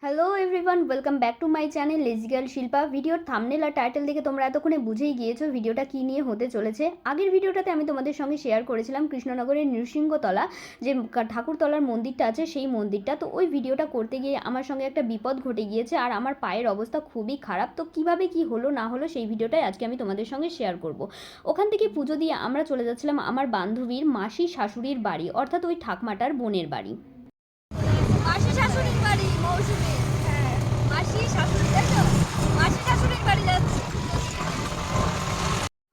Hello everyone, welcome back to my channel lazy girl Shilpa. ভিডিওর thumbnail আর title দেখে তোমরা এতক্ষণে বুঝেই গিয়েছো ভিডিওটা কী নিয়ে হতে চলেছে। আগের ভিডিওটাতে আমি তোমাদের সঙ্গে শেয়ার করেছিলাম কৃষ্ণনগরের নৃসিংহতলা যে ঠাকুরতলার মন্দিরটা আছে সেই মন্দিরটা। তো ওই ভিডিওটা করতে গিয়ে আমার সঙ্গে একটা বিপদ ঘটে গিয়েছে আর আমার পায়ের অবস্থা খুবই খারাপ। তো কিভাবে কি হলো না হলো সেই ভিডিওটাই আজকে আমি তোমাদের সঙ্গে শেয়ার করব। ওখান থেকে পুজো দিয়ে আমরা চলে যাচ্ছিলাম আমার বান্ধবীর মাসি শাশুড়ির বাড়ি, অর্থাৎ ওই ঠাকমাটার বোনের বাড়ি। মাসি শাশুড়ির বাড়ি মৌসুমী। হ্যাঁ, মাসি শাশুড়ি, তাই তো? মাসি শাশুড়ির বাড়ি যাচ্ছি।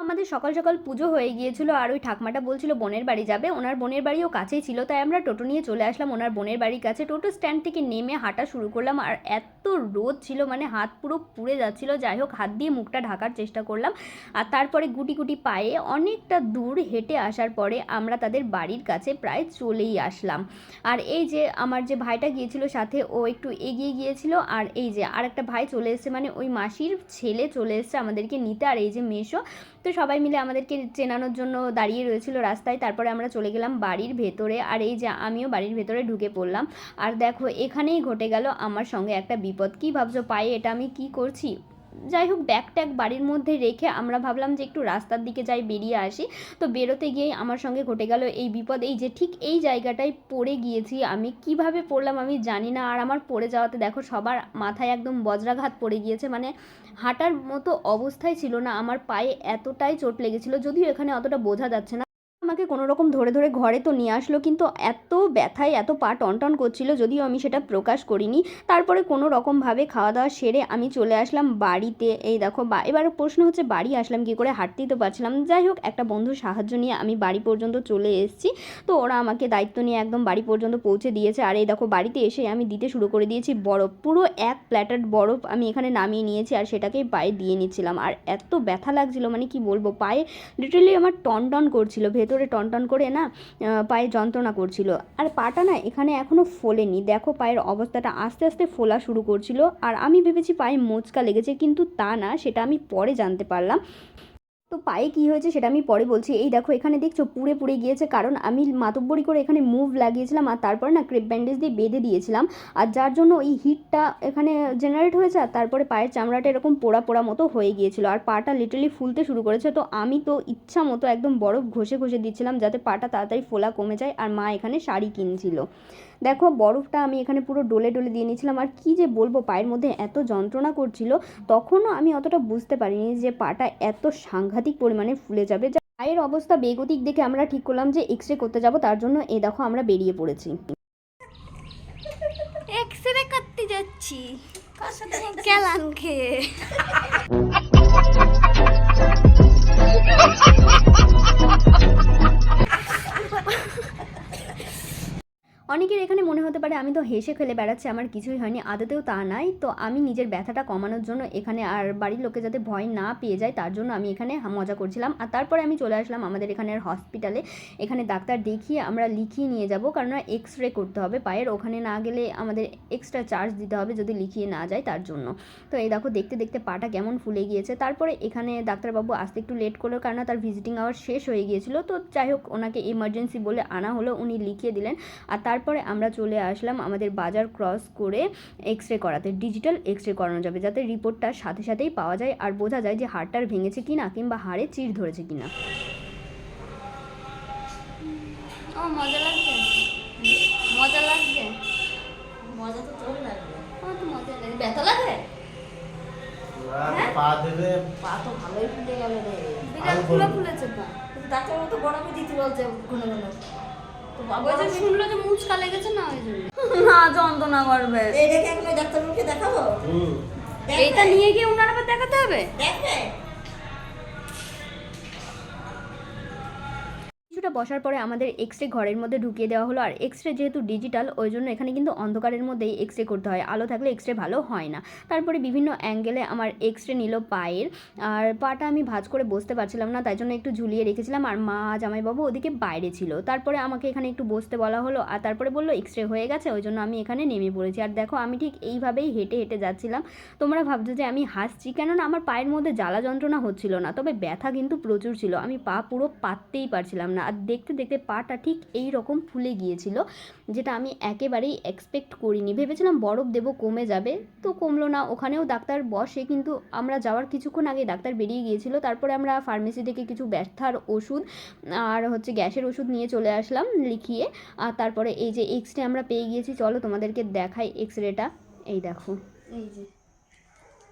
আমাদের সকাল সকাল পুজো হয়ে গিয়েছিল আর ওই ঠাকমাটা বলছিল বোনের বাড়ি যাবে। ওনার বোনের বাড়িও কাছেই ছিল, তাই আমরা টোটো নিয়ে চলে আসলাম ওনার বোনের বাড়ির কাছে। টোটো স্ট্যান্ড থেকে নেমে হাঁটা শুরু করলাম আর এত রোদ ছিল, মানে হাত পুরো পুড়ে যাচ্ছিল। যাই হোক, হাত দিয়ে মুখটা ঢাকার চেষ্টা করলাম আর তারপরে গুটি গুটি পায়ে অনেকটা দূর হেঁটে আসার পরে আমরা তাদের বাড়ির কাছে প্রায় চলেই আসলাম। আর এই যে আমার যে ভাইটা গিয়েছিল সাথে, ও একটু এগিয়ে গিয়েছিল আর এই যে আর একটা ভাই চলে এসছে, মানে ওই মাসির ছেলে চলে এসছে আমাদেরকে নিতে। আর এই যে মেশো, তো সবাই মিলে আমাদেরকে চেনানোর জন্য দাঁড়িয়ে রয়েছিল রাস্তায়। তারপরে আমরা চলে গেলাম বাড়ির ভেতরে আর এই যে আমিও বাড়ির ভেতরে ঢুকে পড়লাম। আর দেখো, এখানেই ঘটে গেল আমার সঙ্গে একটা বিপদ। কী ভাবছো পায়ে এটা আমি কি করছি? যাই হোক, ব্যাগ ট্যাগ বাড়ির মধ্যে রেখে আমরা ভাবলাম যে একটু রাস্তার দিকে যাই, বেরিয়ে আসি। তো বেরোতে গিয়েই আমার সঙ্গে ঘটে গেল এই বিপদ। এই যে ঠিক এই জায়গাটায় পড়ে গিয়েছি আমি, কিভাবে পড়লাম আমি জানি না। আর আমার পড়ে যাওয়াতে দেখো সবার মাথায় একদম বজ্রাঘাত পড়ে গিয়েছে, মানে হাঁটার মতো অবস্থায় ছিল না। আমার পায়ে এতটাই চোট লেগেছিল, যদিও এখানে অতটা বোঝা যাচ্ছে না। আমাকে কোনো রকম ধরে ধরে ঘরে তো নিয়ে আসলো, কিন্তু এত ব্যথায় এত পা টনটন করছিল, যদিও আমি সেটা প্রকাশ করিনি। তারপরে কোনো রকমভাবে খাওয়া দাওয়া সেরে আমি চলে আসলাম বাড়িতে। এই দেখো, এবার প্রশ্ন হচ্ছে বাড়ি আসলাম কী করে, হাঁটতেই তো পারছিলাম। যাই হোক, একটা বন্ধুর সাহায্য নিয়ে আমি বাড়ি পর্যন্ত চলে এসেছি। তো ওরা আমাকে দায়িত্ব নিয়ে একদম বাড়ি পর্যন্ত পৌঁছে দিয়েছে। আর এই দেখো, বাড়িতে এসে আমি দিতে শুরু করে দিয়েছি বরফ। পুরো এক প্ল্যাটার বরফ আমি এখানে নামিয়ে নিয়েছি আর সেটাকেই পায়ে দিয়ে নিচ্ছিলাম। আর এত ব্যথা লাগছিল, মানে কি বলবো, পায়ে লিটারালি আমার টনটন করছিল, ভেতরে টনটন করে না পায়ে যন্ত্রণা করছিল। আর পাটা না এখানে এখনও ফোলেনি, দেখো পায়ের অবস্থাটা আস্তে আস্তে ফোলা শুরু করছিল। আর আমি ভেবেছি পায়ে মোচকা লেগেছে, কিন্তু তা না, সেটা আমি পরে জানতে পারলাম। তো পায়ে কী হয়েছে সেটা আমি পরে বলছি। এই দেখো, এখানে দেখছো পুড়ে পুড়ে গিয়েছে, কারণ আমি মাতব্বরি করে এখানে মুভ লাগিয়েছিলাম আর তারপরে না ক্রেপ ব্যান্ডেজ দিয়ে বেঁধে দিয়েছিলাম। আর যার জন্য এই হিটটা এখানে জেনারেট হয়েছে আর তারপরে পায়ের চামড়াটা এরকম পোড়া পোড়া মতো হয়ে গিয়েছিল আর পাটা লিটারালি ফুলতে শুরু করেছে। তো আমি তো ইচ্ছা মতো একদম বরফ ঘষে ঘষে দিচ্ছিলাম যাতে পাটা তাড়াতাড়ি ফোলা কমে যায়। আর মা এখানে শাড়ি কিনছিল। দেখো, বরফটা আমি এখানে পুরো ডলে ডলে দিয়ে নিয়েছিলাম। আর কী যে বলবো, পায়ের মধ্যে এত যন্ত্রণা করছিল, তখনও আমি অতটা বুঝতে পারিনি যে পাটা এত সাংঘাতিক পরিমাণে ফুলে যাবে। পায়ের অবস্থা বেগতিক দেখে আমরা ঠিক করলাম যে এক্স রে করতে যাব। তার জন্য এই দেখো আমরা বেরিয়ে পড়েছি। এক্সরে করতে যাচ্ছি কেলান খেয়ে। অনেকের এখানে মনে হতে পারে আমি তো হেসে খেলে বেড়াচ্ছি, আমার কিছুই হয়নি। আদতেও তা নাই। তো আমি নিজের ব্যথাটা কমানোর জন্য এখানে, আর বাড়ির লোকে যাতে ভয় না পেয়ে যায় তার জন্য আমি এখানে মজা করছিলাম। আর তারপরে আমি চলে আসলাম আমাদের এখানের হসপিটালে। এখানে ডাক্তার দেখিয়ে আমরা লিখিয়ে নিয়ে যাব, কারণ এক্স রে করতে হবে পায়ের। ওখানে না গেলে আমাদের এক্সট্রা চার্জ দিতে হবে যদি লিখিয়ে না যায় তার জন্য। তো এই দেখো, দেখতে দেখতে পাটা কেমন ফুলে গিয়েছে। তারপরে এখানে ডাক্তারবাবু আসতে একটু লেট করলো, কারণ তার ভিজিটিং আওয়ার শেষ হয়ে গিয়েছিল। তো যাই হোক, ওনাকে এমার্জেন্সি বলে আনা হলো, উনি লিখিয়ে দিলেন। আর তারপরে আমরা চলে আসলাম আমাদের বাজার ক্রস করে এক্স রে করাতে। ডিজিটাল এক্স রে করানো যাবে যাতে রিপোর্টটা সাথে সাথেই পাওয়া যায় আর বোঝা যায় যে হাড়টার ভেঙেছে কিনা কিংবা হাড়ে চিড় ধরেছে কিনা। ও মজা লাগছে, মজা লাগছে। মজা তো তোর লাগবে। আমার তো মজা লাগে। ব্যথা লাগে? পা দেবে। পা তো ভালোই ফুলে গেল রে, বিরাট ফুলে ফুলেছে পা। কিন্তু ডাক্তার তো বড়কে দিতে বলছে ঘন ঘন। তো বাবা যে শুনলো যে মুচকা লেগেছে না, ওই জন্য না যন্ত্রণা করবে। এই দেখে এখন ডাক্তারকে দেখাবো। এইটা নিয়ে গিয়ে ওনার আবার দেখাতে হবে। দেখবে কিছুটা বসার পরে আমাদের এক্স রে ঘরের মধ্যে ঢুকিয়ে দেওয়া হলো। আর এক্স রে যেহেতু ডিজিটাল, ওই জন্য এখানে কিন্তু অন্ধকারের মধ্যেই এক্স রে করতে হয়, আলো থাকলে এক্স রে ভালো হয় না। তারপরে বিভিন্ন অ্যাঙ্গেলে আমার এক্স রে নিল পায়ের। আর পাটা আমি ভাঁজ করে বসতে পারছিলাম না, তাই জন্য একটু ঝুলিয়ে রেখেছিলাম। আর মা জামাইবাবু ওদিকে বাইরে ছিল। তারপরে আমাকে এখানে একটু বসতে বলা হলো আর তারপরে বললো এক্স রে হয়ে গেছে, ওই জন্য আমি এখানে নেমে পড়েছি। আর দেখো, আমি ঠিক এইভাবেই হেঁটে হেঁটে যাচ্ছিলাম। তোমরা ভাবছো যে আমি হাসছি, কেননা আমার পায়ের মধ্যে জ্বালা যন্ত্রণা হচ্ছিল না, তবে ব্যথা কিন্তু প্রচুর ছিল। আমি পা পুরো পাততেই পারছিলাম না। আর দেখতে দেখতে পাটা ঠিক এই রকম ফুলে গিয়েছিল, যেটা আমি একেবারেই এক্সপেক্ট করিনি। ভেবেছিলাম বরফ দেবো কমে যাবে, তো কমলো না। ওখানেও ডাক্তার বসে, কিন্তু আমরা যাওয়ার কিছুক্ষণ আগে ডাক্তার বেরিয়ে গিয়েছিল। তারপরে আমরা ফার্মেসি থেকে কিছু ব্যথার ওষুধ আর গ্যাসের ওষুধ নিয়ে চলে আসলাম লিখিয়ে। আর তারপরে এই যে এক্স রে আমরা পেয়ে গিয়েছি, চলো তোমাদেরকে দেখাই এক্স রেটা। এই দেখো, এই যে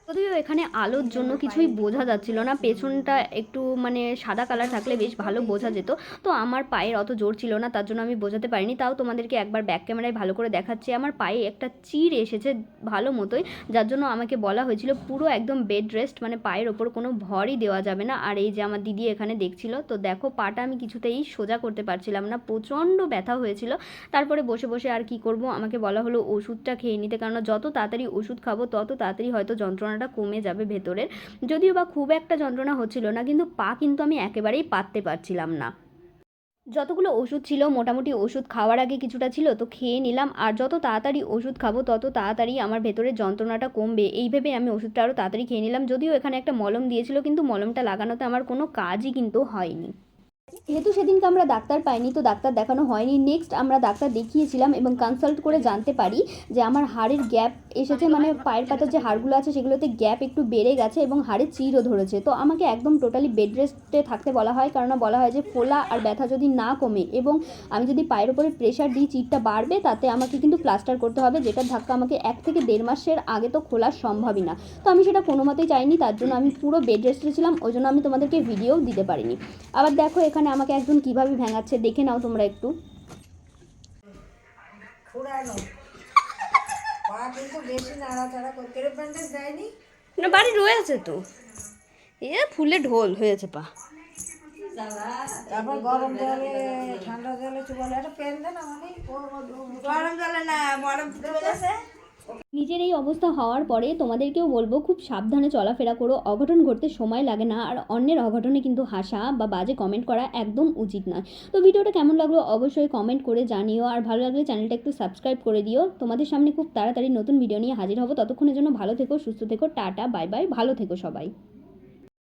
যদিও এখানে আলোর জন্য কিছুই বোঝা যাচ্ছিল না, পেছনটা একটু মানে সাদা কালার থাকলে বেশ ভালো বোঝা যেত। তো আমার পায়ের অত জোর ছিল না, তার জন্য আমি বোঝাতে পারিনি। তাও তোমাদেরকে একবার ব্যাক ক্যামেরায় ভালো করে দেখাচ্ছি। আমার পায়ে একটা চির এসেছে ভালো মতোই, যার জন্য আমাকে বলা হয়েছিল পুরো একদম বেড রেস্ট, মানে পায়ের ওপর কোনো ভরই দেওয়া যাবে না। আর এই যে আমার দিদি এখানে দেখছিল, তো দেখো পাটা আমি কিছুতেই সোজা করতে পারছিলাম না, প্রচণ্ড ব্যথা হয়েছিল। তারপরে বসে বসে আর কি করব, আমাকে বলা হলো ওষুধটা খেয়ে নিতে, কারণ যত তাড়াতাড়ি ওষুধ খাবো তত তাড়াতাড়ি হয়তো যন্ত্রণাটা কমে যাবে ভেতরের। যদিও বা খুব একটা যন্ত্রণা হচ্ছিল না, কিন্তু পা কিন্তু আমি একেবারেই পাততে পারছিলাম না। যতগুলো ওষুধ ছিল মোটামুটি ওষুধ খাওয়ার আগে কিছুটা ছিল, তো খেয়ে নিলাম। আর যত তাড়াতাড়ি ওষুধ খাবো তত তাড়াতাড়ি আমার ভেতরের যন্ত্রণাটা কমবে, এই ভেবে আমি ওষুধটা আরও তাড়াতাড়ি খেয়ে নিলাম। যদিও এখানে একটা মলম দিয়েছিল, কিন্তু মলমটা লাগানোতে আমার কোনো কাজই কিন্তু হয়নি। যেহেতু সেদিনকে আমরা ডাক্তার পাইনি, তো ডাক্তার দেখানো হয়নি। নেক্সট আমরা ডাক্তার দেখিয়েছিলাম এবং কনসাল্ট করে জানতে পারি যে আমার হাড়ের গ্যাপ এসেছে, মানে পায়ের পাতার যে হাড়গুলো আছে সেগুলোতে গ্যাপ একটু বেড়ে গেছে এবং হাড়ে চিরও ধরেছে। তো আমাকে একদম টোটালি বেড রেস্টে থাকতে বলা হয়, কারণ বলা হয় যে ফোলা আর ব্যথা যদি না কমে এবং আমি যদি পায়ের উপরে প্রেশার দিই চিরটা বাড়বে, তাতে আমাকে কিন্তু প্লাস্টার করতে হবে, যেটার ধাক্কা আমাকে 1 থেকে 1.5 মাসের আগে তো খোলার সম্ভবই না। তো আমি সেটা কোনো মতেই চাইনি, তার জন্য আমি পুরো বেড রেস্টে ছিলাম, ওই জন্য আমি তোমাদেরকে ভিডিও দিতে পারিনি। আবার দেখো এখানে আমাকে একজন কিভাবে ভেঙাচ্ছে, দেখে নাও তোমরা একটু। না বাড়ি রয়েছে তো, এ ফুলে ঢোল হয়েছে পা। তারপর গরম জলে ঠান্ডা জলে চুবালে একটা পেন দেন আমাকে। গরম জলে না, বরফ চলে। নিজের এই অবস্থা হওয়ার পরে তোমাদেরকেও বলবো খুব সাবধানে চলাফেরা করো, অঘটন ঘটতে সময় লাগে না। আর অন্যের অঘটনে কিন্তু হাসা বা বাজে কমেন্ট করা একদম উচিত নয়। তো ভিডিওটা কেমন লাগলো অবশ্যই কমেন্ট করে জানিও, আর ভালো লাগলে চ্যানেলটা একটু সাবস্ক্রাইব করে দিও। তোমাদের সামনে খুব তাড়াতাড়ি নতুন ভিডিও নিয়ে হাজির হব, ততক্ষণের জন্য ভালো থেকো, সুস্থ থেকো, টাটা, বাই বাই, ভালো থেকো সবাই।